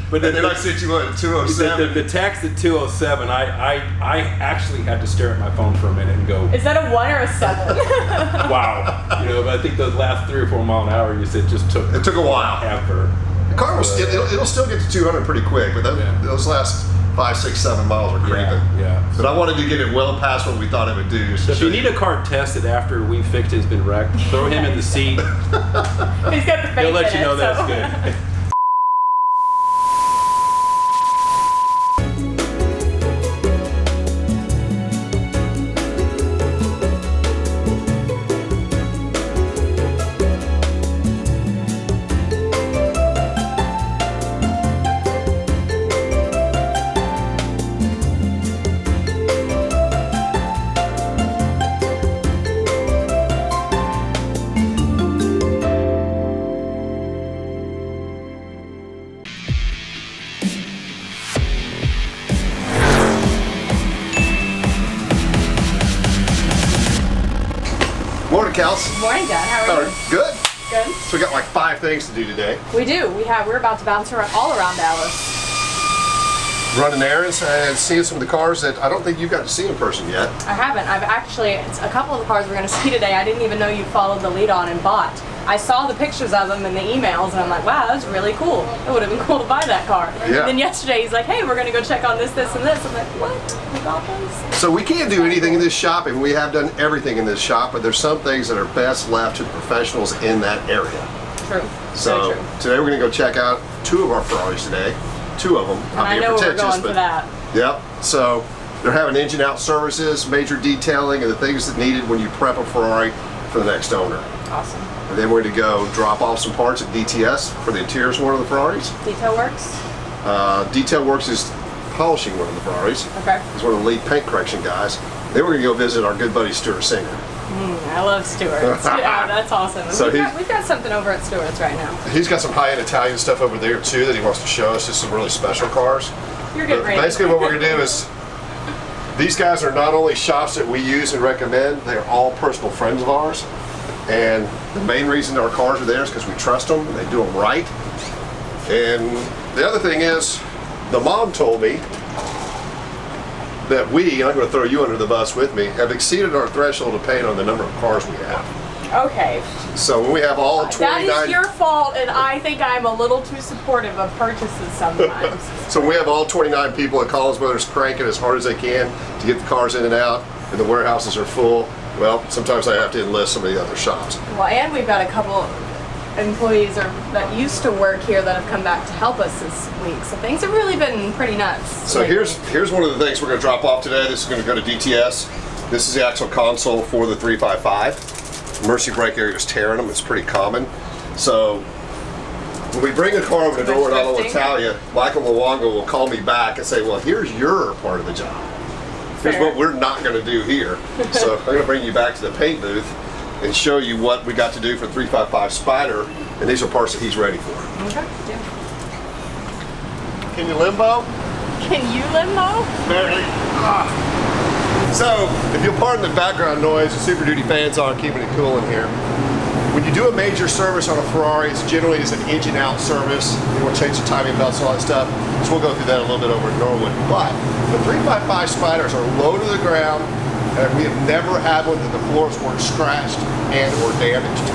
But and then I sent you what, 207? The text at 207, I actually had to stare at my phone for a minute and go, is that a 1 or a 7? wow. You know, but I think those last 3 or 4 mile an hour you said just took a while. Ever. The car will it'll still get to 200 pretty quick, but those last 5, 6, 7 miles are creeping. Yeah. But I wanted to get it well past what we thought it would do. So if you need a car tested after we fixed it's been wrecked, throw him in the seat. He's got the face He'll let you know so. that's good. Morning, Kels. Morning, Dad. How are you? Good. Good. So we got like 5 things to do today. We do. We're about to bounce around all around Dallas. Running errands and seeing some of the cars that I don't think you got to see in person yet. I haven't. I've actually, it's a couple of the cars we're going to see today I didn't even know you followed the lead on and bought. I saw the pictures of them in the emails and I'm like, wow, that's really cool. It would have been cool to buy that car. Yeah. And then yesterday he's like, hey, we're going to go check on this, this, and this. I'm like, what? I got those? So we can't do anything in this shop, and we have done everything in this shop, but there's some things that are best left to the professionals in that area. True. So Very true. today we're going to go check out 2 of our Ferraris today. 2 of them. And I know we're going for that. Yep. So they're having engine out services, major detailing, and the things that needed when you prep a Ferrari for the next owner. Awesome. And then we're going to go drop off some parts at DTS for the interiors of one of the Ferraris. Detailwerkz? Detailwerkz is polishing one of the Ferraris. Okay. He's one of the lead paint correction guys. Then we're going to go visit our good buddy Stuart Singer. I love Stuart. Yeah, that's awesome. So we've got something over at Stuart's right now. He's got some high-end Italian stuff over there too that he wants to show us. Just some really special cars. You're getting ready. Basically what we're going to do is, these guys are not only shops that we use and recommend, they are all personal friends of ours. And the main reason our cars are there is because we trust them, and they do them right. And the other thing is, the mom told me that we, and I'm going to throw you under the bus with me, have exceeded our threshold of paint on the number of cars we have. Okay. So when we have all 29... That is your fault, and I think I'm a little too supportive of purchases sometimes. So when we have all 29 people at Collins Brothers cranking as hard as they can to get the cars in and out, and the warehouses are full, well, sometimes I have to enlist some of the other shops. Well, and we've got a couple employees that used to work here that have come back to help us this week. So things have really been pretty nuts. So here's one of the things we're going to drop off today. This is going to go to DTS. This is the actual console for the 355. Mercy brake area is tearing them. It's pretty common. So when we bring a car over to Norwood, Italia, Michael Luongo will call me back and say, well, here's your part of the job. Here's what we're not going to do here. So I'm going to bring you back to the paint booth and show you what we got to do for 355 Spider, and these are parts that he's ready for. Okay. Yeah. Can you limbo? Can you limbo? Barely. So, if you'll pardon the background noise, the Super Duty fans on, keeping it cool in here. When you do a major service on a Ferrari, it's generally an engine out service. You want to change the timing belts and all that stuff. So we'll go through that a little bit over in Norwood. But the 355 Spiders are low to the ground, and we have never had one that the floors weren't scratched and or damaged.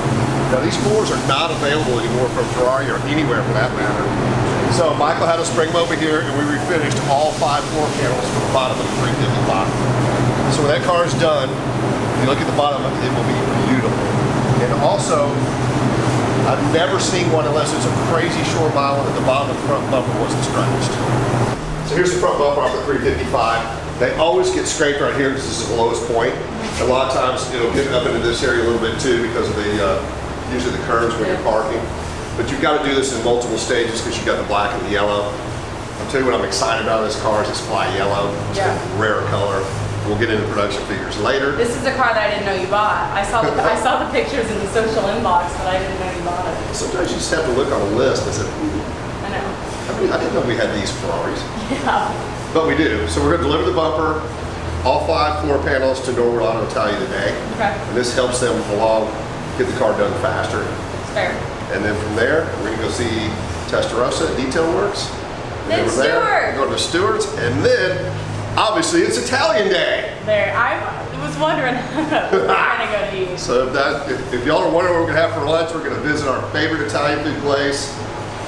Now these floors are not available anymore from Ferrari or anywhere for that matter. So Michael had us bring them over here, and we refinished all 5 floor panels from the bottom of the 355. So when that car is done, if you look at the bottom, it will be beautiful. And also, I've never seen one unless it's a crazy short mile and at the bottom of the front bumper wasn't scratched. So here's the front bumper off the 355. They always get scraped right here because this is the lowest point. A lot of times it'll get up into this area a little bit too because of the usually the curves when you're parking. But you've got to do this in multiple stages because you've got the black and the yellow. I'll tell you what I'm excited about in this car is this fly yellow. It's a rare color. We'll get into production figures later. This is a car that I didn't know you bought. I saw the pictures in the social inbox, but I didn't know you bought it. Sometimes you just have to look on a list and say, I know. I didn't know we had these Ferraris. Yeah. But we do. So we're going to deliver the bumper, all 5 floor panels to Norwood Auto Italia today. Okay. And this helps them along, get the car done faster. Fair. And then from there, we're going to go see Testarossa at Detailwerkz. Then Over there, Stuart. we're going to Stuart's, and then obviously it's Italian Day. There, I was wondering what we're gonna go to eat. So if y'all are wondering what we're gonna have for lunch, we're gonna visit our favorite Italian food place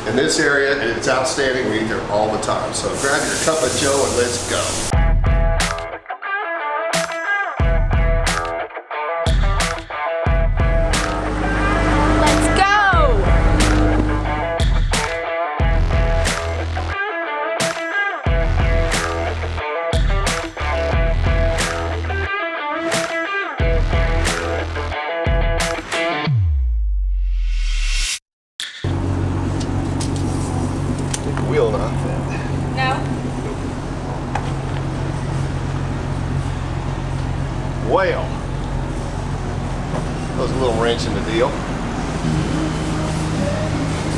in this area, and it's outstanding. We eat there all the time. So grab your cup of joe and let's go. Wheel not fit. No? Well, that was a little wrench in the deal.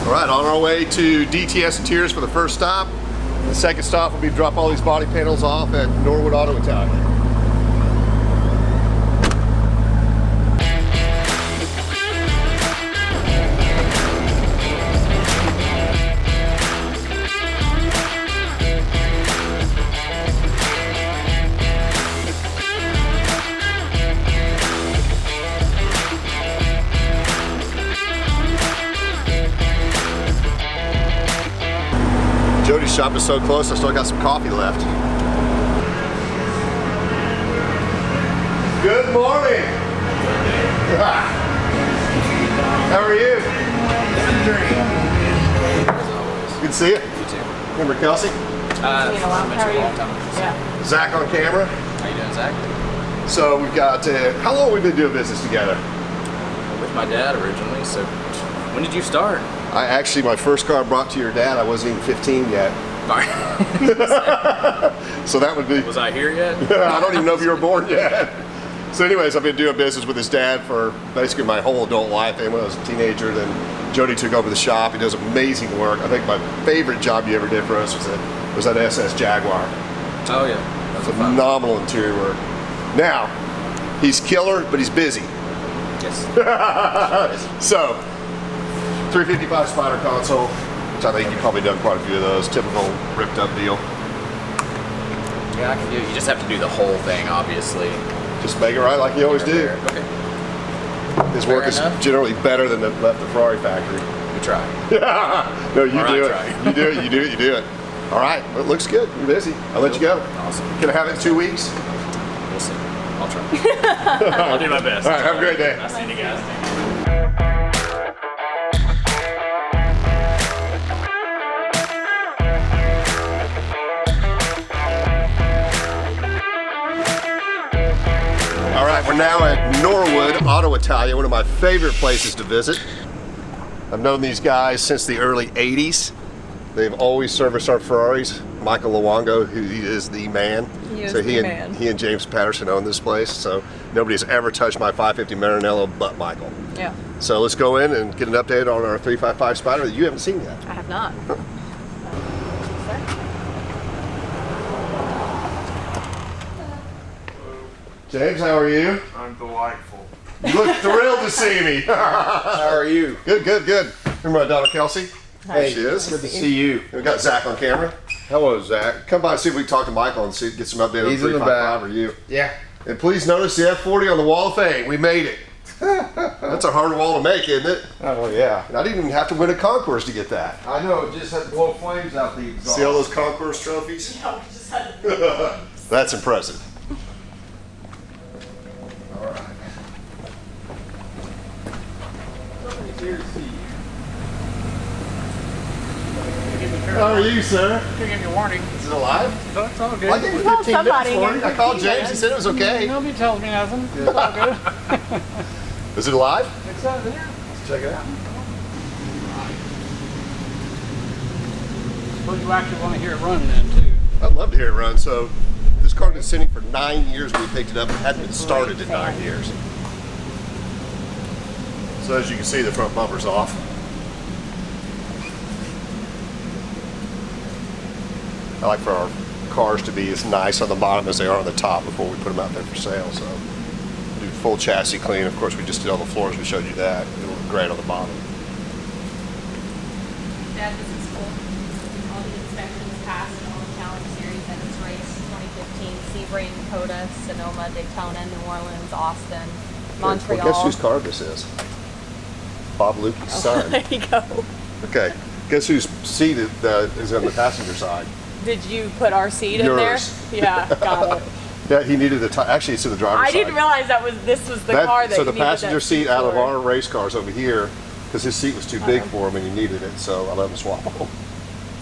All right, on our way to DTS Interiors for the first stop. The second stop will be to drop all these body panels off at Norwood Auto Italia. Jodie's shop is so close, I still got some coffee left. Good morning. How are you? Good to see you. You too. Remember Kelsey? How are you? Yeah. Zach on camera. How you doing, Zach? So we've got, how long have we been doing business together? With my dad originally, so when did you start? My first car I brought to your dad, I wasn't even 15 yet. So that would be... Was I here yet? I don't even know if you were born yet. So anyways, I've been doing business with his dad for basically my whole adult life. And when I was a teenager, then Jodie took over the shop. He does amazing work. I think my favorite job you ever did for us was that SS Jaguar. Oh yeah. That's fun. Phenomenal interior work. Now, he's killer, but he's busy. Yes. So, 355 Spider console, which I think you've probably done quite a few of those. Typical ripped up deal. Yeah, I can do it. You just have to do the whole thing, obviously. Just make it right like you always do. Okay. His work Fair is enough. generally better than that left the Ferrari factory. We try. No, you Or do I it. try. You do it. You do it. You do it. All right. Well, it looks good. You're busy. I'll let you go. Awesome. Can I have it in 2 weeks? We'll see. I'll try. I'll do my best. All right. Have a great day. I'll see you guys. All right, we're now at Norwood Auto Italia, one of my favorite places to visit. I've known these guys since the early 80s. They've always serviced our Ferraris. Michael Luongo, who he is the man. He is so the man. He and James Patterson own this place, so nobody's ever touched my 550 Maranello but Michael. Yeah. So let's go in and get an update on our 355 Spider that you haven't seen yet. I have not. James, how are you? I'm delightful. You look thrilled to see me. How are you? Good, good, good. Remember my daughter Kelsey? Hey, She is. good to see you. We got Zach on camera. Hello, Zach. Come by and see if we can talk to Michael and see, get some update on He's in the 355 back. or you. Yeah. And please notice the F40 on the wall of fame. We made it. That's a hard wall to make, isn't it? Oh, yeah. And I didn't even have to win a concourse to get that. I know, just had to blow flames out the exhaust. See all those concourse trophies? No, we just had to That's impressive. All right. Here to see you. How are you, sir? Could give you a warning. Is it alive? So it's all good. I gave you Well, 15 somebody minutes for gave it. I you called 15 James. He said it was okay. Nobody tells me nothing. It's all good. Is it alive? It's out there. Let's check it out. Suppose you actually want to hear it running then too. I'd love to hear it run. So this car has been sitting for 9 years when we picked it up. It hadn't been started in 9 years. So as you can see, the front bumper's off. I like for our cars to be as nice on the bottom as they are on the top before we put them out there for sale. So do full chassis clean. Of course, we just did all the floors. We showed you that. It'll look great on the bottom. Dad, this is cool. All the inspections Sonoma, Daytona, New Orleans, Austin, Well, Montreal. guess whose car this is? Bob Lukey's son. There you go. Okay. Guess whose seat is on the passenger side? Did you put our seat in there? Yours. Yeah, got it. Yeah, he needed actually it's in the driver's I side. didn't realize this was the car that so you the needed passenger that seat out of for. our race cars over here, because his seat was too big for him and he needed it, so I let him swap them.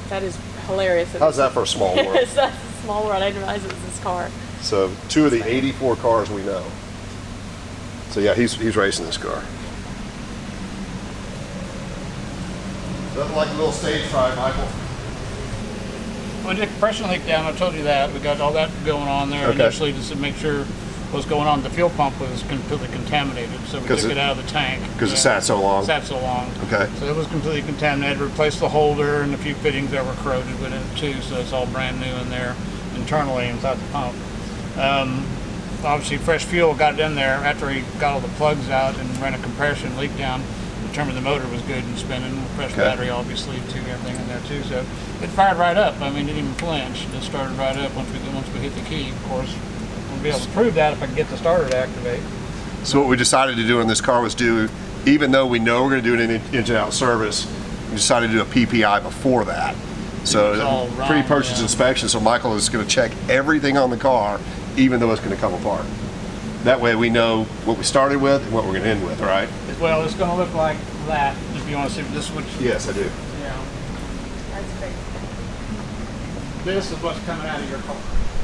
That is hilarious. How's that for a small world? Yes, that's a small world. I didn't realize it was this car. So 2 of the 84 cars we know. So yeah, he's racing this car. Nothing like a little stage drive, Michael. Well, the compression leak down, I told you that. We got all that going on there Okay. initially just to make sure what's going on. The fuel pump was completely contaminated, so we took it out of the tank. Because it sat so long. Sat so long. Okay. So it was completely contaminated. Replaced the holder and a few fittings that were corroded with it too, so it's all brand new in there internally inside the pump. Obviously fresh fuel got it in there after he got all the plugs out and ran a compression leak down. Determined the motor was good and spinning. Fresh battery obviously too, everything in there too. So it fired right up. I mean, it didn't even flinch. It just started right up once we hit the key. Of course, we'll be able to prove that if I can get the starter to activate. So what we decided to do in this car was even though we know we're going to do an engine out service, we decided to do a PPI before that. So It's all wrong, pre-purchase yeah. inspection. So Michael is going to check everything on the car, even though it's going to come apart. That way we know what we started with and what we're going to end with, right? Well, it's going to look like that if you want to see this. Which Yes, I do. yeah, That's great. this is what's coming out of your car.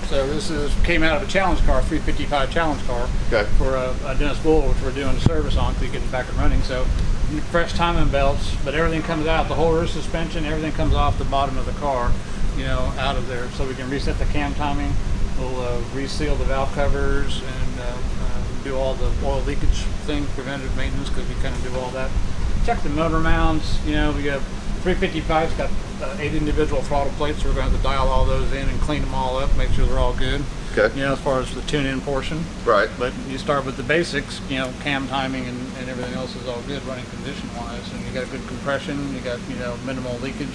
So this came out of a challenge car, 355 challenge car Okay. for a Dennis Bull, which we're doing a service on to get it back and running. So fresh timing belts, but everything comes out, the whole rear suspension, everything comes off the bottom of the car, out of there. So we can reset the cam timing, we'll reseal the valve covers and do all the oil leakage thing, preventative maintenance, because we kind of do all that. Check the motor mounts, we got 355's got 8 individual throttle plates, so we're going to have to dial all those in and clean them all up, make sure they're all good. Okay. As far as the tune-in portion. Right. But you start with the basics, cam timing and everything else is all good running condition-wise. And you got good compression, you got, minimal leakage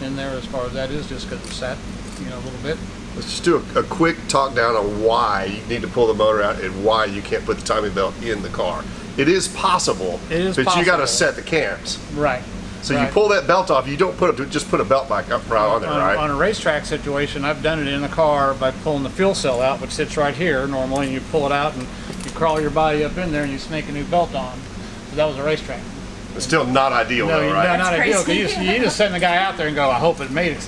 in there as far as that is, just because it's sat, a little bit. Let's just do a quick talk down on why you need to pull the motor out and why you can't put the timing belt in the car. It is possible, but you got to possible. set the cams. Right. So right. you pull that belt off, you don't just put a belt back up right on there, right? On a racetrack situation, I've done it in the car by pulling the fuel cell out, which sits right here normally, and you pull it out and you crawl your body up in there and you snake a new belt on. So that was a racetrack. It's still not ideal though, No, right? not ideal. 'Cause crazy. you just send the guy out there and go, I hope it made it.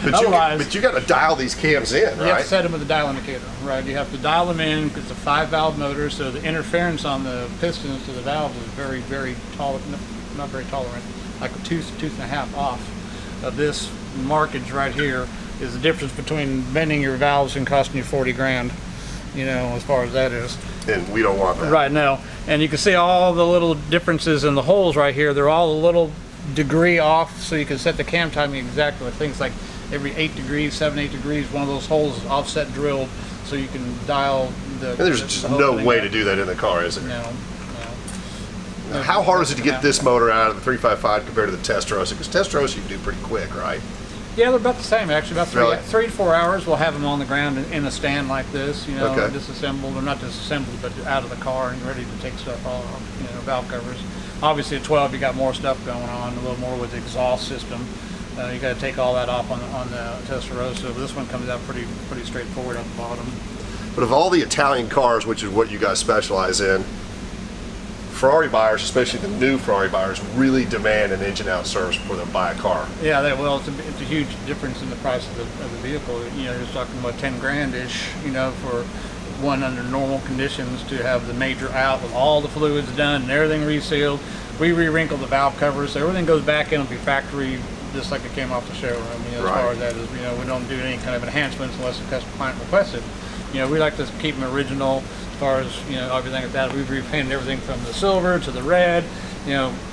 Otherwise, But you got to dial these cams in, you have to right? set them with a dial indicator, right? You have to dial them in because it's a 5-valve motor, so the interference on the pistons to the valves is very, very tolerant, not very tolerant, like a tooth and a half off of this markage right here is the difference between bending your valves and costing you 40 grand, as far as that is. And we don't want that. Right now, and you can see all the little differences in the holes right here. They're all a little degree off, so you can set the cam timing exactly with things like every 8 degrees, 7-8 degrees, one of those holes is offset drilled, so you can dial the. And there's just no way to do that in the car, is there? No. How hard is it to get this motor out of the 355 compared to the Testarossa? Because Testarossa you can do pretty quick, right? Yeah, they're about the same actually. About Really? 3 to 4 hours. We'll have them on the ground in a stand like this, Okay. disassembled or not disassembled, but out of the car and ready to take stuff off. Valve covers. Obviously, at 12, you got more stuff going on, a little more with the exhaust system. You got to take all that off on the Testarossa. This one comes out pretty straightforward at the bottom. But of all the Italian cars, which is what you guys specialize in, Ferrari buyers, especially the new Ferrari buyers, really demand an engine out service before they buy a car. Yeah, it's a huge difference in the price of the vehicle. You're talking about 10 grand-ish, for one under normal conditions to have the major out with all the fluids done and everything resealed. We re-wrinkle the valve covers, so everything goes back in, it'll be factory just like it came off the showroom. As far as that is, we don't do any kind of enhancements unless the client requests it. We like to keep them original as far as, everything like that. We've repainted everything from the silver to the red,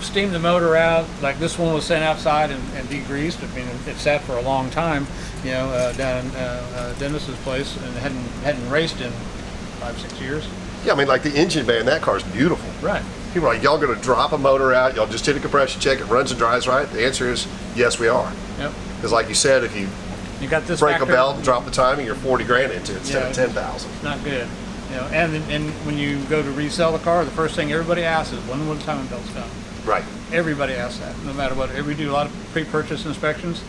steamed the motor out. Like this one was sent outside and degreased. I mean, it sat for a long time, down in Dennis's place and hadn't raced in 5-6 years. Yeah, I mean, like the engine bay in that car is beautiful. Right. People are like, y'all going to drop a motor out, y'all just did a compression check, it runs and drives right? The answer is, yes, we are. Yep. Because like you said, if you You got this break a factor- belt and drop the timing, you're 40 grand into it instead of Yeah. 10,000. Not good. You know, and when you go to resell the car, the first thing everybody asks is when will the timing belts come? Right. Everybody asks that, no matter what. We do a lot of pre-purchase inspections.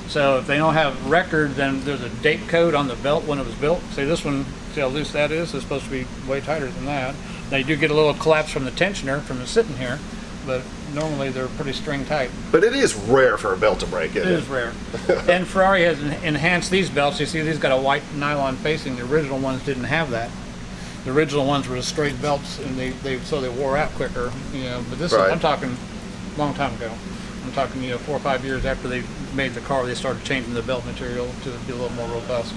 So if they don't have record, then there's a date code on the belt when it was built. Say this one, see how loose that is? It's supposed to be way tighter than that. Now you do get a little collapse from the tensioner from the sitting here, but normally they're pretty string tight. But it is rare for a belt to break, isn't It it? is rare. And Ferrari has enhanced these belts. You see these got a white nylon facing. The original ones didn't have that. The original ones were straight belts, and they wore out quicker. You know, but this Right. is, I'm talking a long time ago. I'm talking 4 or 5 years after they made the car, they started changing the belt material to be a little more robust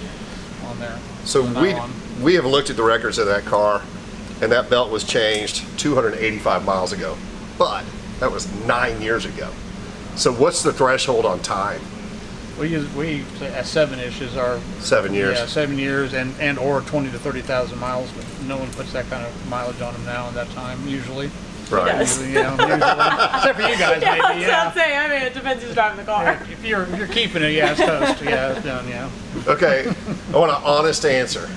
on there. So The we nylon. have looked at the records of that car, and that belt was changed 285 miles ago. But that was 9 years ago. So what's the threshold on time? We say at 7-ish is our 7 years. Yeah, 7 years and or 20 to 30,000 miles. But no one puts that kind of mileage on them now at that time usually. Right. Usually, except for you guys, Yeah, maybe. that's what I'm saying. I mean, it depends who's driving the car. If you're keeping it, yeah, it's toast. Yeah, it's done. Yeah. Okay, I want an honest answer.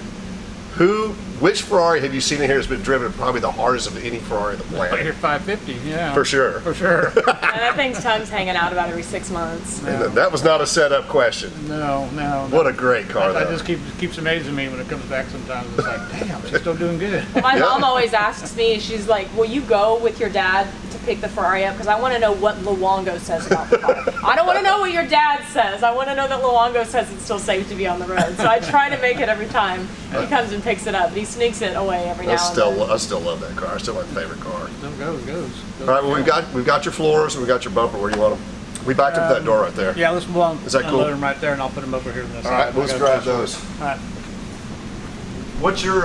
Which Ferrari have you seen in here has been driven probably the hardest of any Ferrari on the But planet? you're 550. Yeah. For sure. For sure. And that thing's tongue's hanging out about every 6 months. And that was not a setup question. No. What a great car, That though. just keeps amazing me when it comes back. Sometimes it's like, damn, she's still doing good. My Yeah. mom always asks me, she's like, will you go with your dad to pick the Ferrari up? Because I want to know what Luongo says about the car. I don't want to know what your dad says. I want to know that Luongo says it's still safe to be on the road. So I try to make it every time he comes and picks it up. But he sneaks it away every now and then. I still love that car. It's still my favorite car. Still goes. All right, well, we've got your floors and we've got your bumper. Where do you want them? We backed up that door right there. Yeah, let's move on. Is that cool? Unload them right there, and I'll put them over here on this All side. right, let's I gotta grab touch those. them. All right. What's your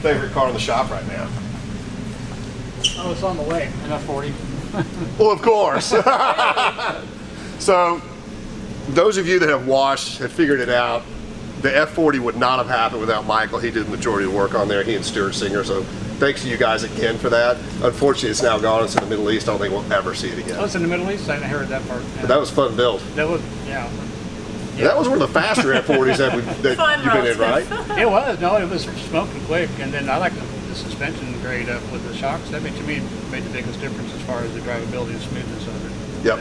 favorite car in the shop right now? Oh, it's on the way. An F40. Well, of course. So, those of you that have watched have figured it out. The F40 would not have happened without Michael. He did the majority of the work on there, he and Stuart Singer. So, thanks to you guys again for that. Unfortunately, it's now gone. It's in the Middle East. I don't think we'll ever see it again. Oh, it's in the Middle East? I heard that part. Yeah. But that was fun build. That was, yeah. That was one of the faster F40s that Fun you've been in, right? It was. No, it was smoking quick. And then I like the suspension grade up with the shocks. That made, to me, made the biggest difference as far as the drivability and smoothness of it. Yep.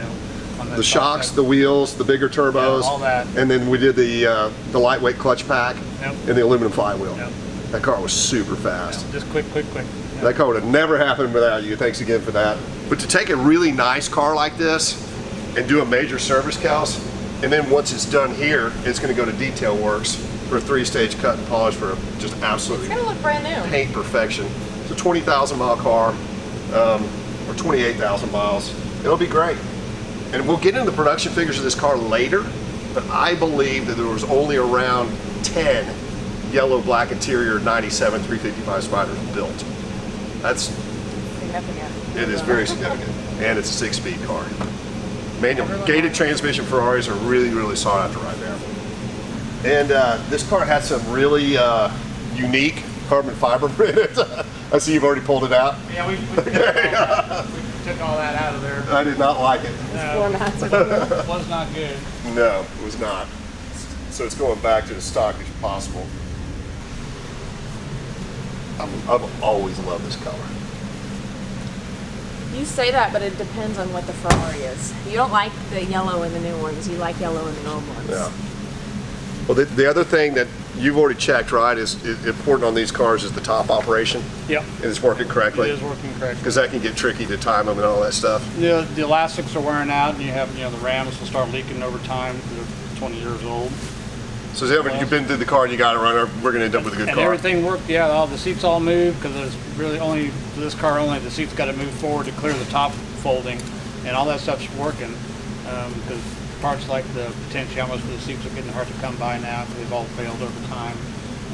On that The shock shocks, side. the wheels, the bigger turbos, Yeah, all that. and then we did the lightweight clutch pack Yep. and the aluminum flywheel. Yep. That car was super fast. Just quick. Yeah. That car would have never happened without you. Thanks again for that. But to take a really nice car like this and do a major service course, and then once it's done here, it's going to go to Detailwerkz for a 3-stage cut and polish for just absolutely It's going to look brand new. paint perfection. It's a 20,000 mile car, or 28,000 miles. It'll be great. And we'll get into the production figures of this car later, but I believe that there was only around 10 yellow black interior 97 355 Spiders built. That's, Significant. it is very significant. And it's a 6-speed car. Manual gated transmission Ferraris are really, really sought after right now. And this car had some really unique carbon fiber in it. I see you've already pulled it out. Yeah, we took all that out of there. I did not like it. Formats. It was not good. No, it was not. So it's going back to the stock as possible. I've always loved this color. You say that, but it depends on what the Ferrari is. You don't like the yellow in the new ones. You like yellow in the old ones. Yeah. Well, the other thing that you've already checked, right, is important on these cars is the top operation. Yep. And it's working correctly. It is working correctly. Because that can get tricky to time them and all that stuff. The elastics are wearing out, and you have the rams will start leaking over time. They're 20 years old. So you've been through the car and you got it running, we're going to end up with a good And car. everything worked. Yeah, all the seats all moved because there's really only for this car only the seats got to move forward to clear the top folding, and all that stuff's working because parts like the potentiometers for the seats are getting hard to come by now because they've all failed over time.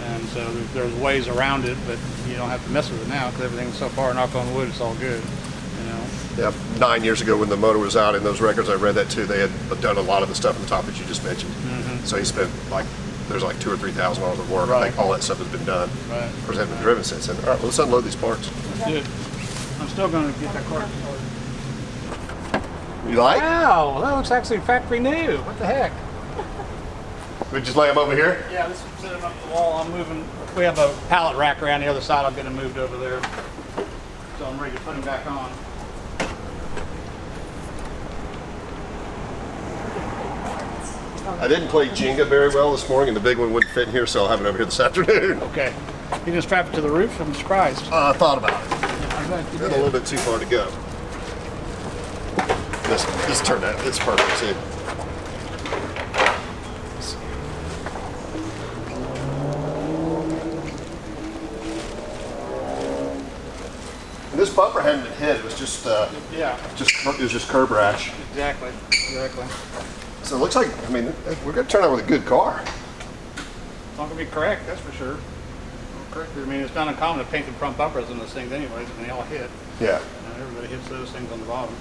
And so there's ways around it, but you don't have to mess with it now because everything's so far, knock on wood, it's all good. Yeah, 9 years ago when the motor was out in those records, I read that too. They had done a lot of the stuff on the top that you just mentioned. So he spent there's like $2,000 or $3,000 of work. I Right. think all that stuff has been done. Right. Of course, it hasn't been driven since then. All right, well, let's unload these parts. Good. I'm still going to get that car. You like? Wow, that looks actually factory new. What the heck? We just lay them over here? Yeah, this is sitting up the wall. I'm moving. We have a pallet rack around the other side. I'm getting moved over there. So I'm ready to put them back on. I didn't play Jenga very well this morning, and the big one wouldn't fit in here, so I'll have it over here this afternoon. Okay. You didn't strap it to the roof? I'm surprised. I thought about it. I'm glad you It's a did. little bit too far to go. This turned out, it's perfect too. And this bumper hadn't been hit, it was just, Yeah, it was just curb rash. exactly. Exactly. So it looks like, I mean, we're gonna turn out with a good car. It's not going to be correct, that's for sure. Correct. I mean, it's not uncommon to paint the front bumpers on those things anyways, and they all hit. Yeah. And everybody hits those things on the bottom.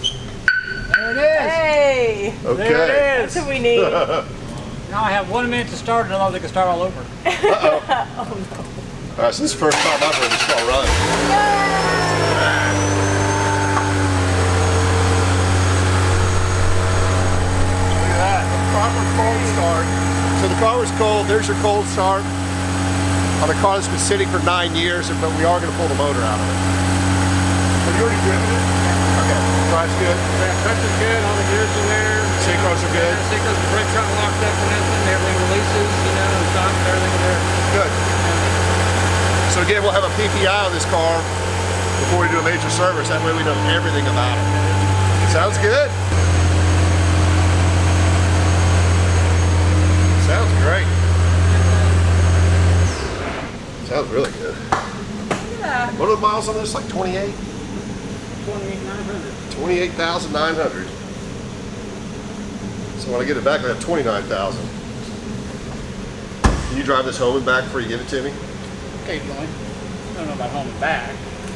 There it is. Hey, Okay. There it that's is. what we need. Now I have 1 minute to start, and otherwise they can start all over. All right, so this is the first time I've heard this car run. Look at that, the proper cold start. So the car was cold, there's your cold start on a car that's been sitting for 9 years, but we are gonna pull the motor out of it. Have you already driven it? Okay, drive's good. Yeah, touch is good, all the gears are there. Synchros are good. Yeah, synchros, the brake trunk locked up and everything releases, and stops, everything there. Good. So again, we'll have a PPI on this car before we do a major service. That way we know everything about it. Sounds good. Sounds great. Sounds really good. Yeah. What are the miles on this? Like 28? 28,900. 28,900. So when I get it back, I have 29,000. Can you drive this home and back before you give it to me? Occasionally. I don't know about home and back.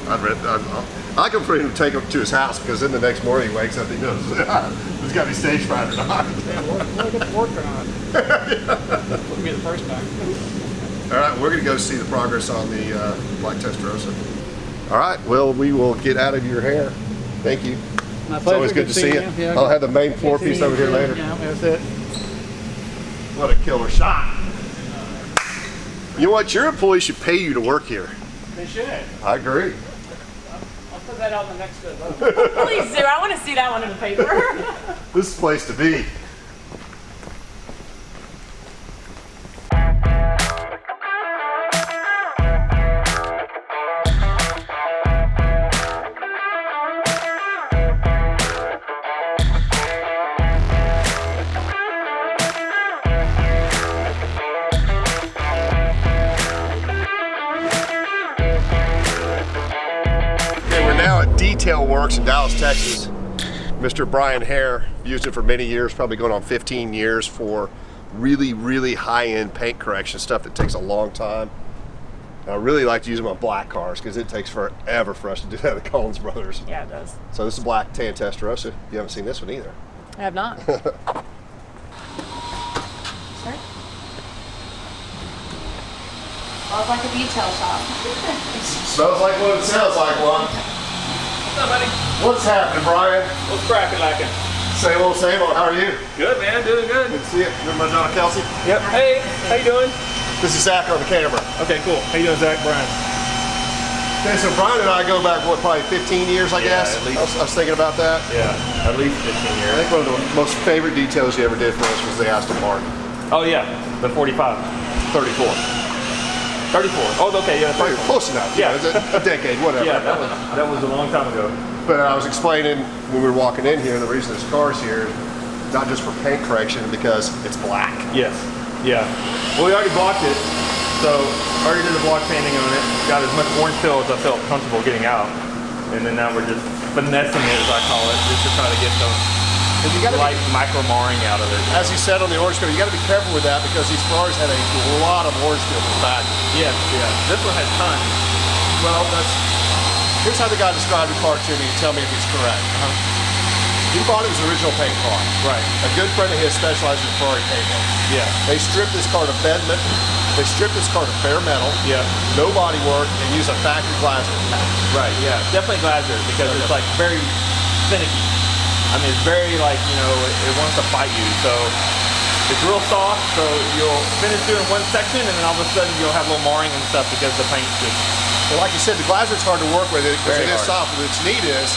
I come for him to take him to his house because then the next morning he wakes up and he knows there's got to be stage fright or not. Yeah, we'll get to work on it. Wouldn't be the first time. All right, we're going to go see the progress on the black Testarossa. All right, well, we will get out of your hair. Thank you. My It's always good to see you. Yeah, I'll have the main floor piece over here later. Yeah, that's it. What a killer shot. You know what? Your employees should pay you to work here. They should. I agree. I'll put that on the next vote. Please do. I want to see that one in the paper. This is the place to be. Detailwerkz in Dallas, Texas. Mr. Brian Hare used it for many years, probably going on 15 years for really, really high-end paint correction, stuff that takes a long time. And I really like to use them on black cars because it takes forever for us to do that at Collins Brothers. Yeah, it does. So this is black tan Testarossa. You haven't seen this one either. I have not. Sorry. Smells like a detail shop. Smells like one, it sounds like one. What's up, buddy? What's happening, Brian? What's cracking lacking? Same old, same old. How are you? Good, man. Doing good. Good to see you. Remember my John Kelsey? Yep. Hey, how you doing? This is Zach on the camera. Okay, cool. How you doing, Zach? Brian. Okay, so Brian and I go back, what, probably 15 years, I guess? at least. I was thinking about that. Yeah, at least 15 I years. think one of the most favorite details you ever did for us was the Aston Martin. Oh yeah, the 45, 34. 34. Oh, okay, yeah, Hey, close enough. Yeah. It's a decade, whatever. yeah, that was a long time ago. But I was explaining when we were walking in here, the reason this car's here, not just for paint correction, because it's black. Yes, yeah. Well, we already blocked it, so already did the block painting on it. Got as much orange fill as I felt comfortable getting out, and then now we're just finessing it, as I call it, just to try to get the light micro marring out of it. As he said on the orange field, you got to be careful with that because these Ferraris had a lot of orange field in the back. Yes, yeah. This one has tons. Well, here's how the guy described the car to me and tell me if he's correct. He bought it as an original paint car. Right. A good friend of his specializes in Ferrari paint work. Yeah. They stripped this car to they stripped this car to bare metal. Yeah. No body work and use a factory glass. Right. Yeah. Definitely glazer because it's like very finicky. I mean, it's very like, you know, it wants to fight you. So it's real soft, so you'll finish doing one section and then all of a sudden you'll have a little marring and stuff because the paint's just... And like you said, the Glazer's hard to work with because Very it is hard. soft. But what's neat is,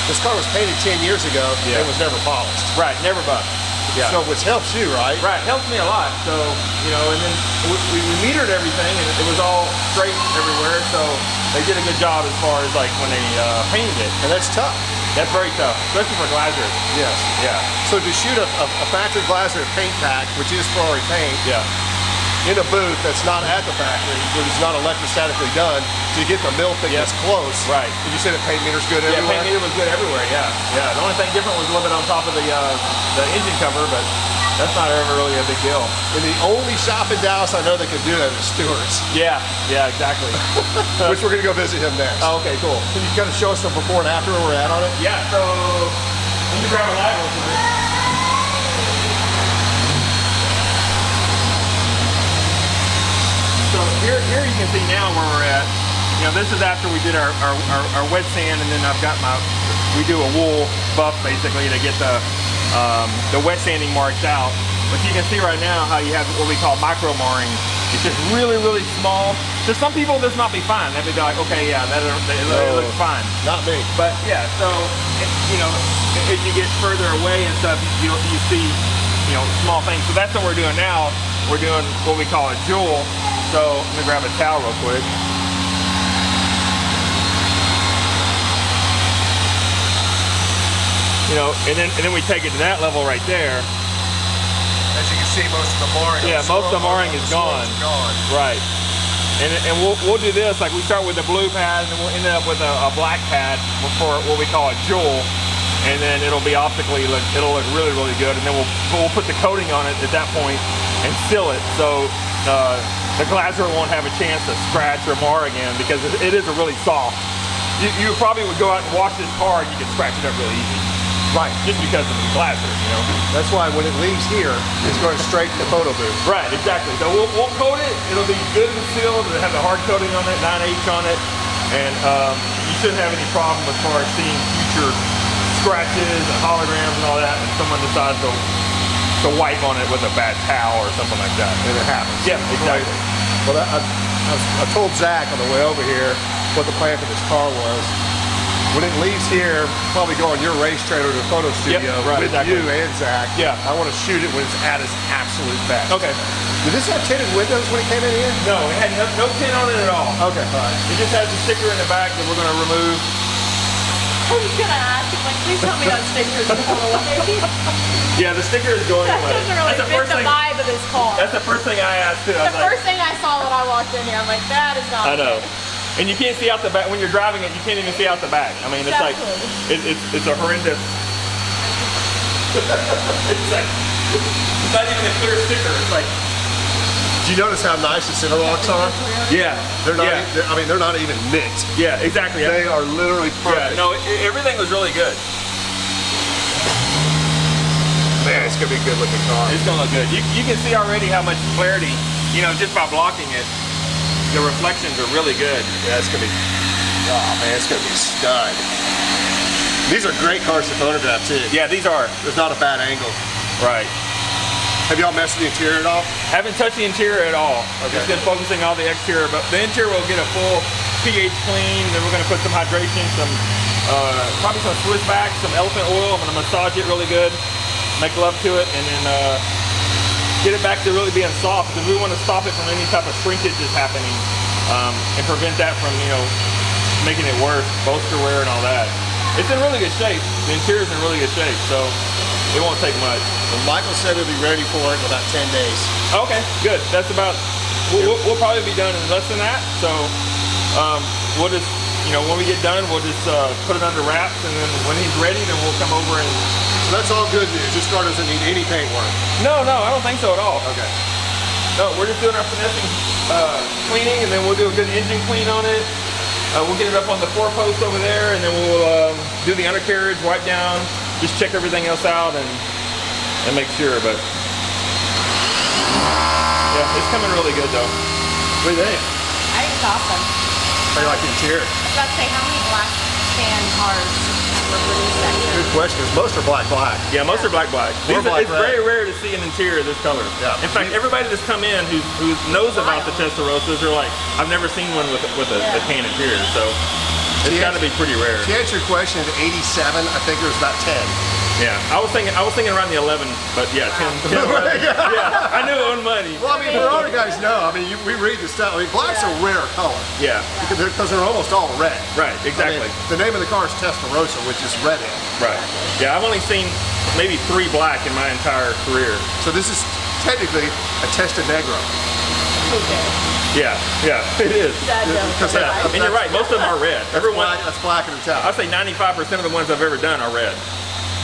this car was painted 10 years ago Yeah. and was never polished. Right, never buffed. Yeah. So which helps you, right? Right, helps me a lot. So, you know, and then we metered everything and it was all straight everywhere. So they did a good job as far as like when they painted it. And that's tough. That's very tough, especially for Glazer. Yes. Yeah. So to shoot a factory Glazer paint pack, which is Ferrari paint, Yeah. in a booth that's not at the factory, where it's not electrostatically done, to get the mill thickness close. Right. Did you say the paint meter's good Yeah, everywhere? paint meter was good everywhere. Yeah. Yeah. The only thing different was a little bit on top of the engine cover, but that's not ever really a big deal. And the only shop in Dallas I know that can do that is Stuart's, Yeah. Yeah. Exactly. which we're gonna go visit him next. Oh, okay. Cool. Can you kind of show us the before and after where we're at on it? Yeah. So let me grab a light real quick. So here you can see now where we're at. You know, this is after we did our wet sand, and then I've got we do a wool buff basically to get the wet sanding marks out. But you can see right now how you have what we call micro marring. It's just really, really small. To some people, this might be fine. They'd be like, okay, yeah, it looks fine. Not me. But yeah, so you know, as you get further away and stuff, you see, you know, small things. So that's what we're doing now. We're doing what we call a jewel. So let me grab a towel real quick. You know, and then we take it to that level right there. As you can see, most of the marring. Yeah, most of the marring is gone. Right. And we'll do this, like we start with the blue pad and then we'll end up with a black pad for what we call a jewel. And then it'll be optically, it'll look really, really good. And then we'll put the coating on it at that point and seal it. So the Glazer won't have a chance to scratch or mar again because it is a really soft. You probably would go out and wash this car and you could scratch it up really easy. Right, just because of the Glazer, you know. That's why when it leaves here, it's going straight to the photo booth. Right, exactly. So we'll coat it. It'll be good and sealed. It'll have the hard coating on it, 9H on it, and you shouldn't have any problem as far as seeing future scratches and holograms and all that. If someone decides to wipe on it with a bad towel or something like that, And it happens. yeah, exactly. Well, I told Zach on the way over here what the plan for this car was. When it leaves here, probably go on your race trailer to the photo studio right, with exactly. you and Zach. Yeah. I want to shoot it when it's at its absolute best. Okay. Did this have tinted windows when it came in here? No, it had no tint on it at all. Okay, fine. It just has a sticker in the back that we're going to remove. I was gonna ask, like, please tell me that sticker's going away. Yeah, the sticker is going That away. doesn't really fit the vibe of this car. That's the first thing I asked too. I The was like, first thing I saw when I walked in here, I'm like, that is not I know. good. And you can't see out the back when you're driving it. You can't even see out the back. I mean, it's like it's a horrendous. It's like it's not even a clear sticker. It's like Did you notice how nice the center locks are? yeah, They're not. yeah, I mean, they're not even nicked. yeah, exactly. Yeah. They are literally perfect. Yeah, no, everything was really good. Man, it's gonna be a good looking car. It's gonna look good. You can see already how much clarity, you know, just by blocking it. The reflections are really good. Yeah, it's gonna be. Oh man, it's gonna be stud. These are great cars to photograph too. Yeah, these are There's not a bad angle. right. Have y'all messed with the interior at all? Haven't touched the interior at all. Okay. Just been focusing on the exterior, but the interior will get a full pH clean. Then we're gonna put some hydration, some probably some Swiss back, some elephant oil. I'm gonna massage it really good, make love to it, and then get it back to really being soft because we want to stop it from any type of shrinkage that's happening and prevent that from, you know, making it worse, bolster wear and all that. It's in really good shape. The interior's in really good shape, so it won't take much. Well, Michael said we'll be ready for it in about 10 days. Okay, good. That's about, we'll probably be done in less than that. So we'll just, you know, when we get done, we'll just put it under wraps, and then when he's ready, then we'll come over and... So that's all good news. This car doesn't need any paint work. No, I don't think so at all. Okay. No, we're just doing our finessing cleaning, and then we'll do a good engine clean on it. We'll get it up on the 4-post over there, and then we'll do the undercarriage, wipe down, just check everything else out, and make sure. But yeah, it's coming really good though. What do you think? I think it's awesome. How do you like the interior? I was about to say, how many black sand cars Good question, because most are black. Yeah, most are black. Or black It's red. very rare to see an interior this color. Yeah. In fact, everybody that's come in who knows about the Testarossas are like, I've never seen one with a tan interior, so it's got to be pretty rare. To answer your question, at 87, I think there's about 10. Yeah, I was thinking around the 11, but yeah, 10 11. Yeah, I knew it on money. Well, I mean, Ferrari guys know. I mean, we read the stuff. I mean, black's a rare color. Yeah, Because they're almost all red. right, exactly. I mean, the name of the car is Testarossa, which is redhead. Right. Yeah, I've only seen maybe 3 black in my entire career. So this is technically a Testa Negro. Yeah, it is. Because Yeah, and you're right, most of them are red. Everyone, That's black in the top. I'd say 95% of the ones I've ever done are red.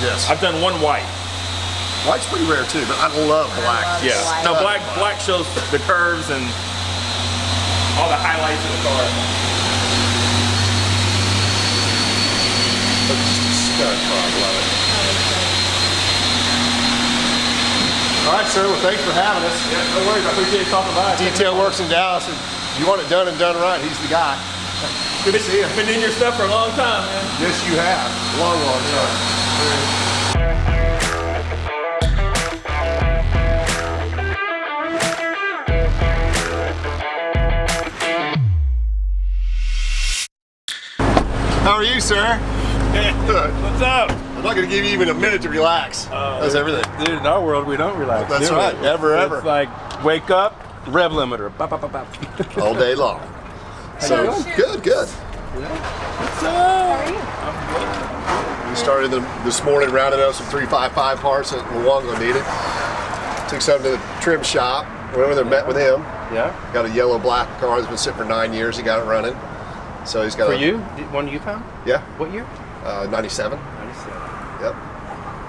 Yes. I've done 1 white. White's pretty rare too, but I love black. Yeah. No, black shows the curves and all the highlights of the car. Stud car, I love it. All right, sir. Well, thanks for having us. Yeah, no worries. I appreciate you talking about it. Detailwerkz in Dallas. And you want it done and done right, he's the guy. Good to see you. Been in your stuff for a long time, man. Yes, you have. Long time. How are you, sir? Good. What's up? I'm not going to give you even a minute to relax. That's everything. Dude, in our world, we don't relax. That's do we? right. Never, ever. It's like, wake up, rev limiter. Bop, bop, bop, bop. All day long. So, good. What's up? We started this morning rounding up some 355 parts that Luongo needed. Took some to the trim shop. Went over there, met with him. Yeah. Got a yellow black car that's been sitting for 9 years. He got it running. So he's got For you? One you found? Yeah. What year? 97. 97. Yep.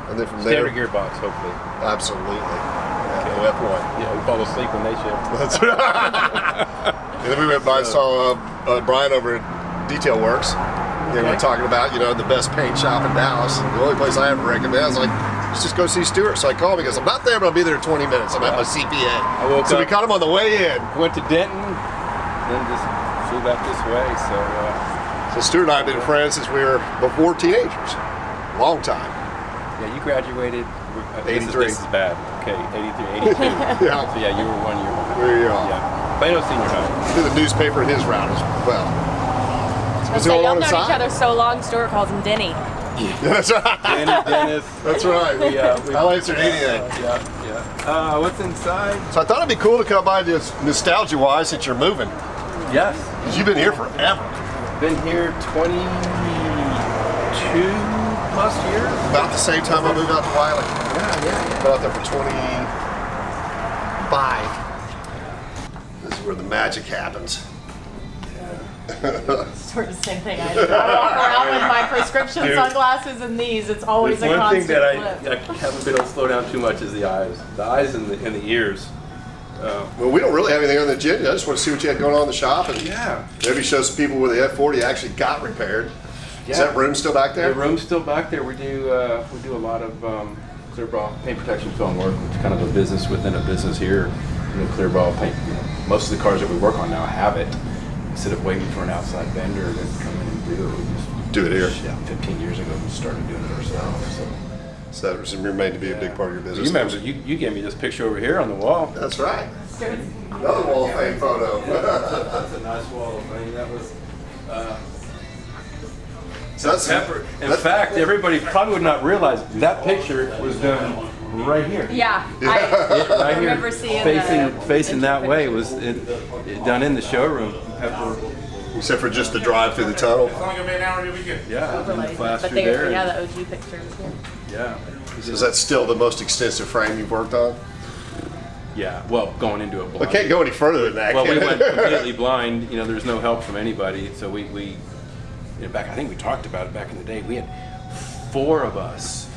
And then from Standard there, gearbox, hopefully. absolutely. Yeah, no F1. Yeah, we fall asleep when they shift. That's right. And then we went by and saw Brian over at Detailwerkz. They were talking about, the best paint shop in Dallas. The only place I ever recommend. I was like, let's just go see Stuart. So I called him because I'm not there, but I'll be there in 20 minutes. I'm at my CPA. So we caught him on the way in. Went to Denton, then just flew back this way. So Stuart and I have been friends since we were before teenagers. Long time. Yeah, you graduated. 83. This is bad. Okay, 83, 82. Yeah. So yeah, you were 1 year behind. There you are. Yeah. Plano Senior High. Did the newspaper in his round as well. What's So going y'all on known each inside? other so long, Stuart calls him Denny. Yeah, that's right. Dennis. That's right. I'll answer anything. Yeah. What's inside? So I thought it'd be cool to come by this nostalgia-wise since you're moving. Yes. 'Cause you've been here forever. Been here 22 plus years. About the same time I moved out to Wylie. Yeah. Been out there for 25. This is where the magic happens. Sort of the same thing. I walk around with my prescription sunglasses and these. It's always There's a one thing constant that flip. I haven't been able to slow down too much is the eyes. The eyes and the ears. Well, we don't really have anything on the agenda. I just want to see what you had going on in the shop and Yeah. maybe show some people where the F40 actually got repaired. Is that room still back there? The room's still back there. We do a lot of clear ball paint protection film work, which is kind of a business within a business here. Clear ball paint. Most of the cars that we work on now have it. Instead of waiting for an outside vendor to come in and do it, we just Do it here. Yeah, 15 years ago we started doing it ourselves. So that was remained to be a big part of your business. You remember you gave me this picture over here on the wall. That's right. Another Wall of Fame photo. That's a nice wall of fame. That was. In fact, everybody probably would not realize that picture was done right here. Yeah, Right here, remember seeing facing that way was it done in the showroom. Except for just the drive through the tunnel. Yeah, and the flash but through there. the OG pictures. Yeah. Is that still the most extensive frame you've worked on? Yeah. Well, going into it blind. I can't go any further than that. Well, we can went I? completely blind. There's no help from anybody. So we back. I think we talked about it back in the day. We had 4 of us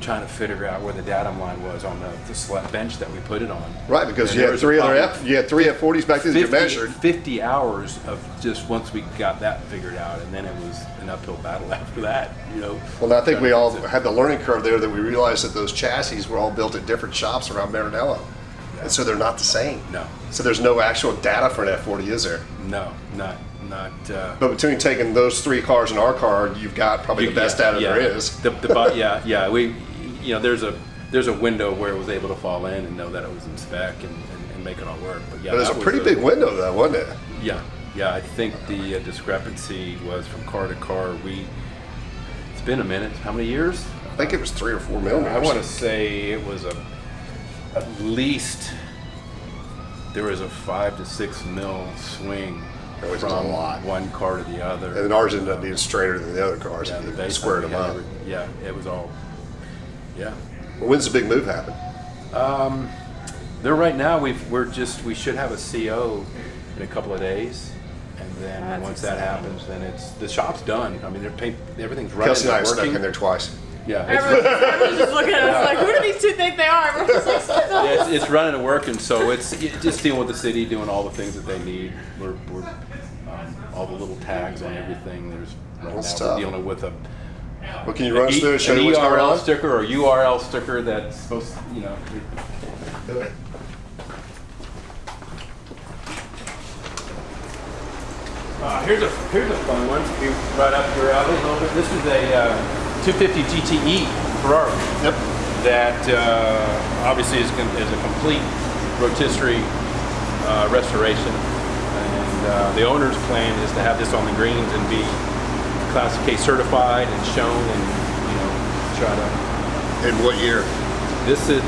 trying to figure out where the datum line was on the slab bench that we put it on. Right, because And you there had was three probably F40s back then that you measured. 50 hours of just once we got that figured out, and then it was an uphill battle after that. Well, I think we all had the learning curve there that we realized that those chassis were all built at different shops around Maranello. And so they're not the same. No. So there's no actual data for an F40, is there? No, not not. But between taking those 3 cars and our car, you've got probably the best data there is. Yeah. We, there's a window where it was able to fall in and know that it was in spec and make it all work. But yeah, But it was a pretty big window though, wasn't it? Yeah. I think the discrepancy was from car to car. It's been a minute. How many years? I think it was 3 or 4 millimeters. I want to say it was at least there was a 5 to 6 mil swing Which is a from lot. one car to the other. And then ours ended up being straighter than the other cars. Yeah, and the you base squared them had up. yeah, it was all. Yeah. Well, when's the big move happen? There right now we should have a CO in a couple of days, and then That's once that exciting. haps, then the shop's done. I mean, everything's running. Kelsey and I it's have stuck working. in there twice. Yeah, Everyone's just looking at us like, who do these two think they are? Everyone's just like, it's running and working. So it's just dealing with the city, doing all the things that they need. We're all the little tags on everything. There's right That's now tough. we're dealing with Well, can you run us through and show an you what's going ERL on? sticker or URL sticker that's supposed to, here's a fun one. Right up your alley a little bit. This is a 250 GTE Ferrari. Yep. That obviously is a complete rotisserie restoration, and the owner's plan is to have this on the greens and be Class K certified and shown, and try to. In what year? This is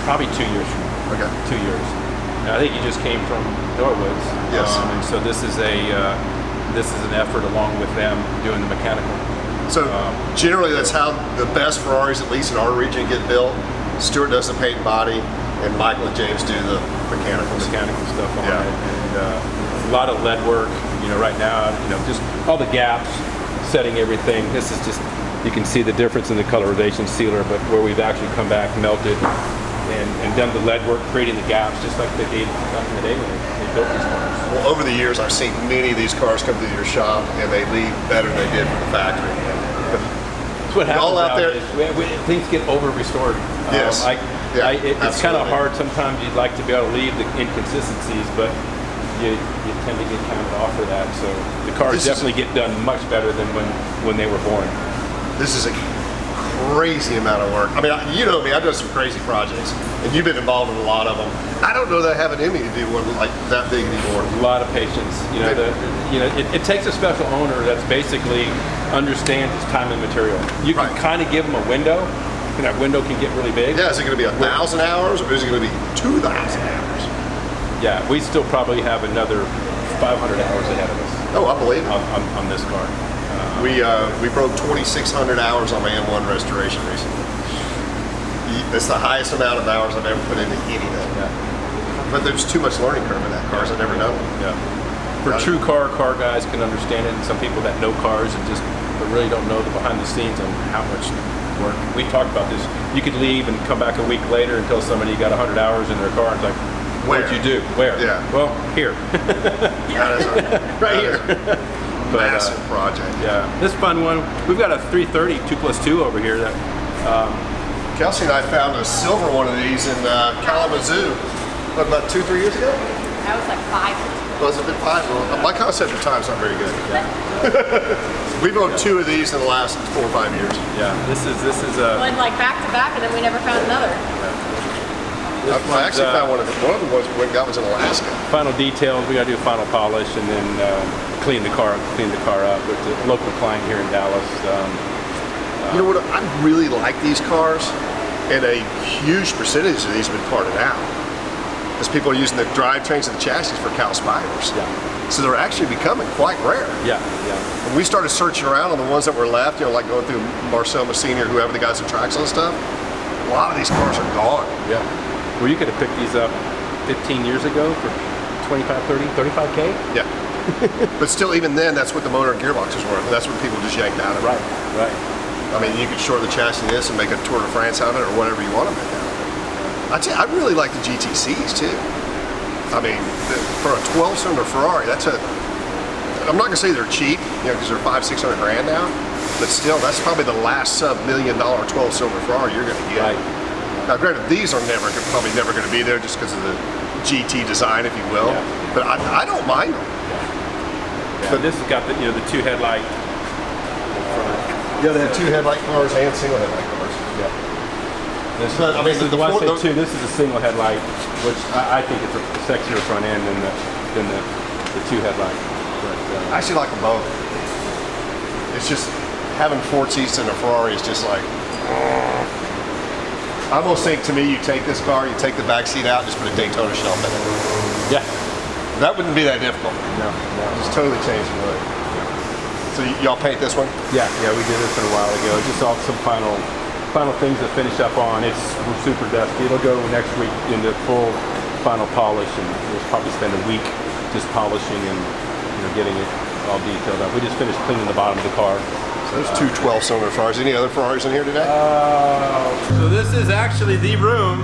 probably 2 years from now. Okay. 2 years. Now, I think you just came from Norwood's. Yes. And so this is an effort along with them doing the mechanical. So generally that's how the best Ferraris, at least in our region, get built. Stuart does the paint and body, and Michael and James do the mechanical Stuff on Yeah. it, and a lot of lead work. Right now, just all the gaps, setting everything. This is just, you can see the difference in the colorization sealer, but where we've actually come back, melted, and done the lead work, creating the gaps, just like they did back in the day when they built these cars. Well, over the years, I've seen many of these cars come through your shop, and they leave better than they did from the factory. That's what happens all out there- things get over restored. Yes. It's kind of absolutely. hard. Sometimes you'd like to be able to leave the inconsistencies, but you tend to get counted off for that. So the cars This is- definitely get done much better than when they were born. This is a crazy amount of work. I mean, you know me, I've done some crazy projects, and you've been involved in a lot of them. I don't know that I have it in me to do one like that big anymore. A lot of patience. It takes a special owner that's basically understands its time and material. You can Right. kind of give them a window, and that window can get really big. Yeah, is it going to be 1,000 hours, or is it going to be 2,000 hours? Yeah, we still probably have another 500 hours ahead of us Oh, I believe it. on this car. We broke 2,600 hours on my M1 restoration recently. It's the highest amount of hours I've ever put into anything. Yeah. But there's too much learning curve in that car, so I've never done it. Yeah. For true car guys can understand it, and some people that know cars and but really don't know the behind the scenes on how much work. We've talked about this. You could leave and come back a week later and tell somebody you got 100 hours in their car, and it's like, what'd Where? you do? Where? Yeah. Well, here. That is Right here. But, massive project. Yeah, this fun one. We've got a 330 2+2 over here that Kelsey and I found a silver one of these in Kalamazoo, what, about 2-3 years ago? That was like 5 years ago. Was it been 5? Well, my concept of time's not very good. We've owned 2 of these in the last 4 or 5 years. yeah, this is a Went like back to back, and then we never found another. I actually found one of them was when that was in Alaska. final details. We got to do a final polish and then clean the car up with the local client here in Dallas. You know what? I really like these cars, and a huge percentage of these have been parted out. Because people are using the drivetrains and the chassis for cow spiders. Yeah. So they're actually becoming quite rare. Yeah. When we started searching around on the ones that were left, like going through Marcel Messini or whoever the guys that tracks on stuff, a lot of these cars are gone. Yeah. Well, you could have picked these up 15 years ago for 25, 30, 35K. Yeah. But still, even then, that's what the motor and gearbox is worth. And that's what people just yanked out of it. Right. I mean, you could short the chassis this and make a Tour de France out of it or whatever you want to make out of it. I'd say I really like the GTCs too. I mean, for a 12-cylinder Ferrari, I'm not gonna say they're cheap, because they're $500-600 grand now, but still, that's probably the last sub-$1 million 12-cylinder Ferrari you're gonna get. Right. Now, granted, these are probably never gonna be there just because of the GT design, if you will. Yeah. But I don't mind them. But this has got the the two headlight. Yeah, they have two headlight cars and single headlight cars. Yeah. This, But, I mean, this is the the one Ford- thing too. This is a single headlight, which I think it's a sexier front end than the two headlight. But, I actually like them both. It's just having 4 seats in a Ferrari is just like. I almost think to me, you take this car, you take the back seat out, just put a Daytona shelf in it. yeah. That wouldn't be that difficult. No. Just totally change the look. So y'all paint this one? Yeah, we did this a while ago. Just all some final things to finish up on. It's super dusty. It'll go next week into full final polish, and we'll probably spend a week just polishing and getting it all detailed up. We just finished cleaning the bottom of the car. So there's two 12-cylinder Ferraris. Any other Ferraris in here today? So this is actually the room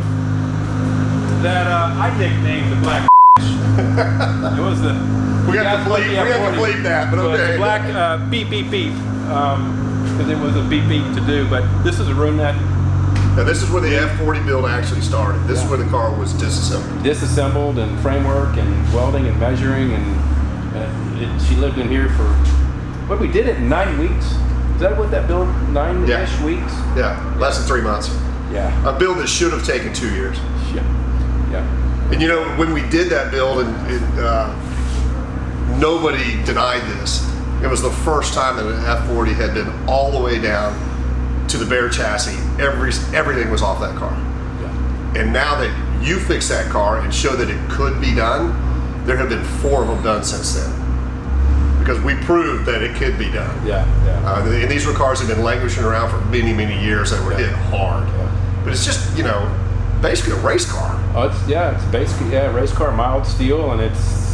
that I nicknamed the Black. It was the. we have to bleep that, but okay. The black beep beep beep, because it was a beep beep to do. But this is a room that Now this is where the F40 build actually started. This is where the car was disassembled and framework and welding and measuring, and she lived in here for what we did it in 9 weeks. Is that what that build 9-ish weeks? Yeah, less than 3 months. Yeah. A build that should have taken 2 years. Yeah. And when we did that build, and nobody denied this. It was the first time that an F40 had been all the way down to the bare chassis. Everything was off that car. Yeah. And now that you fixed that car and showed that it could be done, there have been 4 of them done since then. Because we proved that it could be done. Yeah. And these were cars that have been languishing around for many, many years that were hit hard. Yeah. But it's just, basically a race car. Oh, it's basically a race car, mild steel, and it's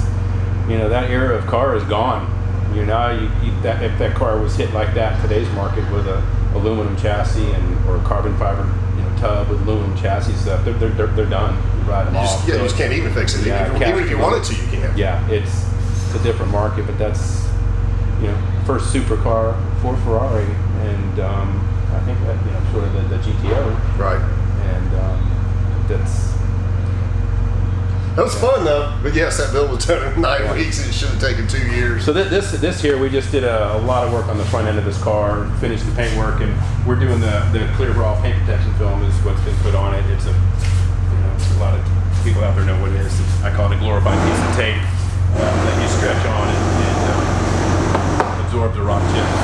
that era of car is gone. If that car was hit like that in today's market with a aluminum chassis or a carbon fiber tub with aluminum chassis stuff, they're done. You ride them off. You just can't even fix it. Yeah, even if you wanted to, you can't. Yeah, it's a different market, but that's first supercar for Ferrari, and I think that sort of the GTO. Right. And that was fun though. But yes, that build was done in 9 weeks and it should have taken 2 years. So this here, we just did a lot of work on the front end of this car, finished the paint work, and we're doing the clear raw paint protection film is what's been put on it. It's a lot of people out there know what it is. I call it a glorified piece of tape that you stretch on and absorb the rock chips.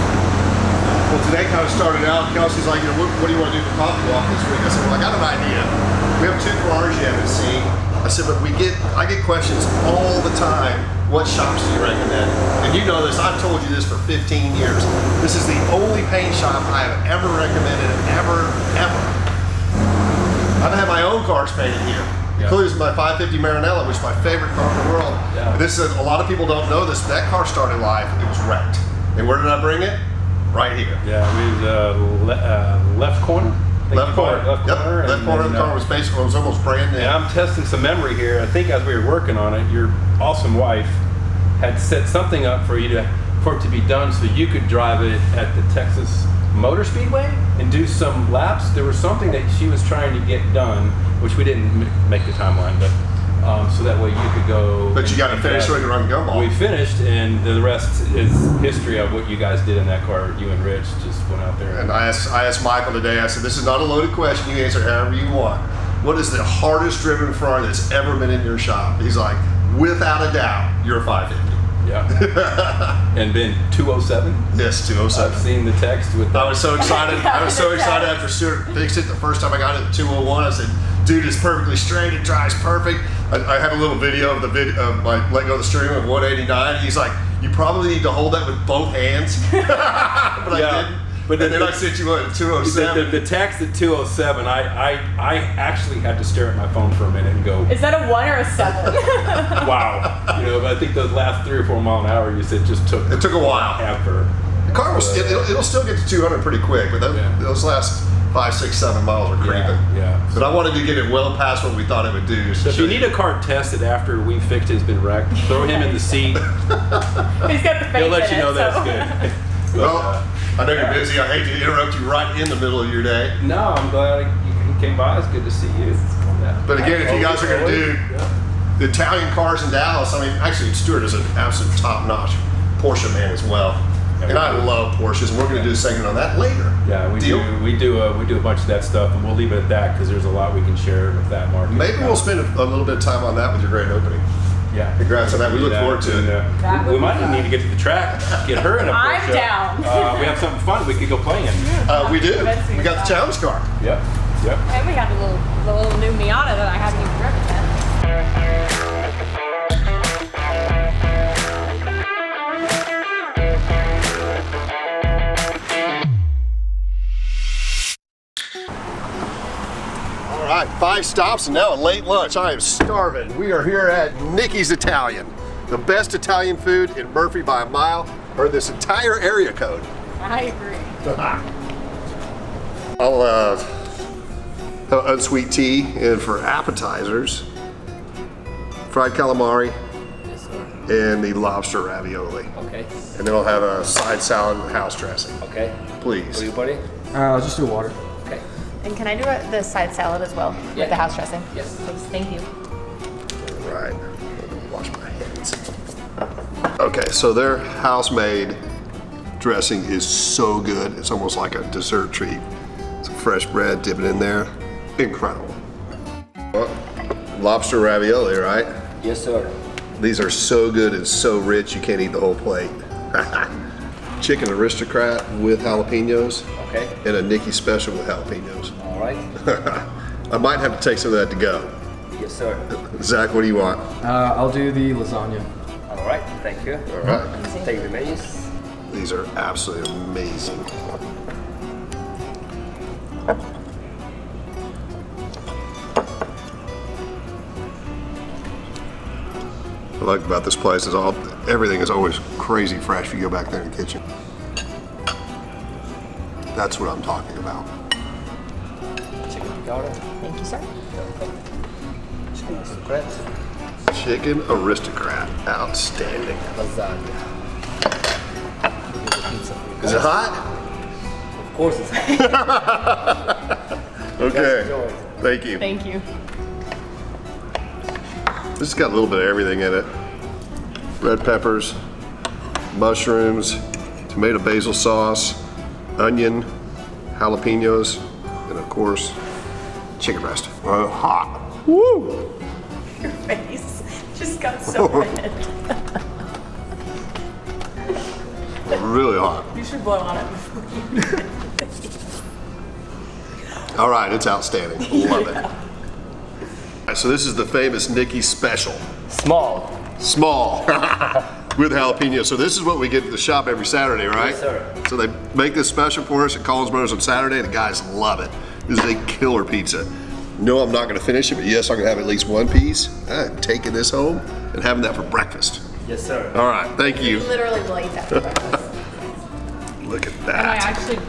Well, today kind of started out. Kelsey's like, what do you want to do for coffee walk this week? I said, well, I got an idea. We have 2 Ferraris you haven't seen. I said, but I get questions all the time. What shops do you recommend? And you know this, I've told you this for 15 years. This is the only paint shop I have ever recommended, ever. I've had my own cars painted here, including my 550 Maranello, which is my favorite car in the world. Yeah. This is, a lot of people don't know this, but that car started life, it was wrecked. And where did I bring it? Right here. Yeah, we was left corner. Left corner. Left corner. Yep. Left corner of the car was basically, it was almost brand new. And I'm testing some memory here. I think as we were working on it, your awesome wife had set something up for it to be done so you could drive it at the Texas Motor Speedway and do some laps. There was something that she was trying to get done, which we didn't make the timeline, but so that way you could go. But you got to finish so you can run gumball. We finished, and the rest is history of what you guys did in that car. You and Rich just went out there. And I asked Michael today, I said, this is not a loaded question, you answer however you want. What is the hardest driven Ferrari that's ever been in your shop? He's like, without a doubt, you're a 550. Yeah. And been 207? Yes, 207. I've seen the text with that. I was so excited. I was so excited after Stuart fixed it. The first time I got it at 201, I said, dude, it's perfectly straight. It drives perfect. I had a little video of my let go of the steering with 189. He's like, you probably need to hold that with both hands. But I didn't. But then I sent you at 207. The text at 207, I actually had to stare at my phone for a minute and go, Is that a 1 or a 7? wow. But I think those last 3 or 4 mile an hour you said just took. It took a while. Ever. The car will it'll still get to 200 pretty quick, but those last 5, 6, 7 miles are creeping. Yeah. But I wanted to get it well past what we thought it would do. So if you need a car tested after we fixed it's been wrecked, throw him in the seat. He's got the face He'll let you in know it, that's so. good. But, Well, I know you're busy. I hate to interrupt you right in the middle of your day. no, I'm glad you came by. It's good to see you. But again, if you guys are going to do the Italian cars in Dallas, I mean, actually, Stuart is an absolute top-notch Porsche man as well. And I love Porsches, and we're going to do a segment on that later. Yeah, we do a bunch of that stuff, and we'll leave it at that because there's a lot we can share with that market. Maybe we'll spend a little bit of time on that with your grand opening. Yeah. Congrats on that. We look forward to it. We might even need to get to the track, get her in a Porsche. I'm down. We have something fun we could go play in. We do. We got the challenge car. Yep. And we got the little new Miata that I haven't even driven yet. All right, 5 stops and now a late lunch. I am starving. We are here at Nicky's Italian, the best Italian food in Murphy by a mile, or this entire area code. I agree. I'll have unsweet tea, and for appetizers, fried calamari and the lobster ravioli. Okay. And then I'll have a side salad with house dressing. Okay. Please. For you, buddy? I'll just do water. Okay. And can I do the side salad as well Yeah. with the house dressing? Yes. Please, thank you. All right. I'm gonna wash my hands. Okay, so their house-made dressing is so good. It's almost like a dessert treat. Some fresh bread, dip it in there. Incredible. Well, lobster ravioli, right? Yes, sir. These are so good and so rich you can't eat the whole plate. Chicken aristocrat with jalapenos. Okay. And a Nicky special with jalapenos. All right. I might have to take some of that to go. Yes, sir. Zach, what do you want? I'll do the lasagna. All right. Thank you. All right. Take the menus. These are absolutely amazing. What I like about this place is everything is always crazy fresh if you go back there in the kitchen. That's what I'm talking about. Chicken piccata. Thank you, sir. Chicken aristocrat. Chicken aristocrat, outstanding. Lasagna. Here's the pizza for you. Is it hot? Of course it's Okay, enjoy. thank you. Thank you. This has got a little bit of everything in it. Red peppers, mushrooms, tomato basil sauce, onion, jalapenos, and of course, chicken breast. Hot. Woo! Your face just got so red. Really hot. You should blow on it before you eat it. All right, it's outstanding. Love it. All right, so this is the famous Nicky special. Small. Small. With jalapeno. So this is what we get at the shop every Saturday, right? Yes, sir. So they make this special for us at Collins Brothers on Saturday, and the guys love it. This is a killer pizza. No, I'm not gonna finish it, but yes, I'm gonna have at least one piece. I'm taking this home and having that for breakfast. Yes, sir. All right, thank you. Literally will eat that for breakfast. Look at And I that. actually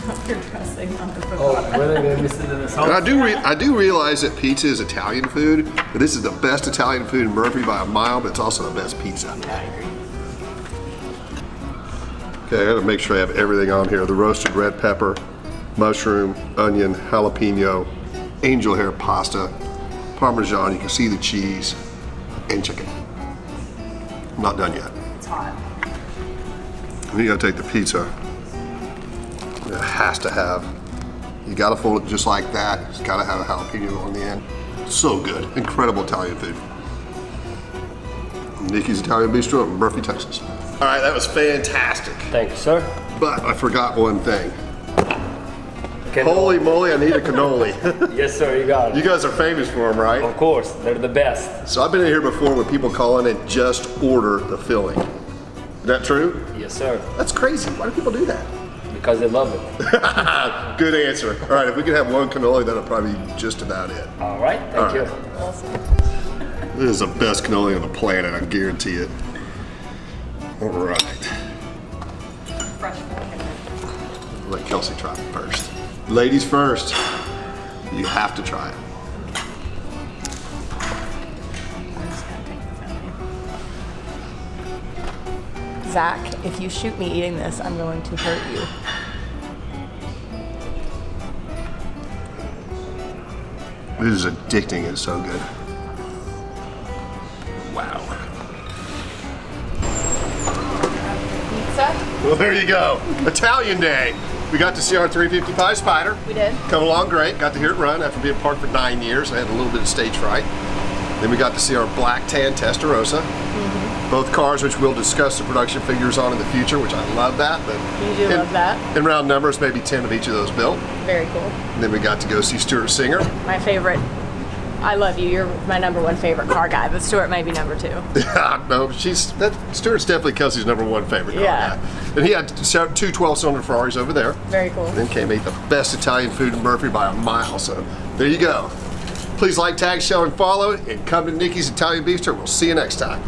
dumped your dressing on the Oh, really? They missed it in this And house? I do realize that pizza is Italian food, but this is the best Italian food in Murphy by a mile, but it's also the best pizza. I agree. Okay, I gotta make sure I have everything on here. The roasted red pepper, mushroom, onion, jalapeno, angel hair pasta, Parmesan, you can see the cheese, and chicken. I'm not done yet. It's hot. Then you gotta take the pizza. It has to have, you gotta fold it just like that. It's gotta have a jalapeno on the end. So good, incredible Italian food. Nicky's Italian Bistro in Murphy, Texas. All right, that was fantastic. Thank you, sir. But I forgot one thing. Can- Holy moly, I need a cannoli. Yes, sir. You got it. You guys are famous for them, right? Of course. They're the best. So I've been in here before when people call in and just order the filling. Is that true? Yes, sir. That's crazy. Why do people do that? Because they love it. Good answer. All right, if we could have one cannoli, that'll probably be just about it. All right. Thank All you. right. Awesome. This is the best cannoli on the planet, I guarantee it. All right. Fresh pork in there. Let Kelsey try it first. Ladies first. You have to try it. I'm just gonna take the filling. Zach, if you shoot me eating this, I'm going to hurt you. This is addicting, it's so good. Wow. Well, there you go. Italian Day. We got to see our 355 Spider. We did. Come along great. Got to hear it run after being parked for 9 years. I had a little bit of stage fright. Then we got to see our black tan Testarossa. Both cars, which we'll discuss the production figures on in the future, which I love that. But You do love that. in round numbers, maybe 10 of each of those built. Very cool. And then we got to go see Stuart Singer. My favorite. I love you. You're my #1 favorite car guy, but Stuart may be #2. No, Stuart's definitely Kelsey's #1 favorite car Yeah. guy. And he had two 12-cylinder Ferraris over there. Very cool. And then came ate the best Italian food in Murphy by a mile. So there you go. Please like, tag, share, and follow. And come to Nikki's Italian Bistro. We'll see you next time.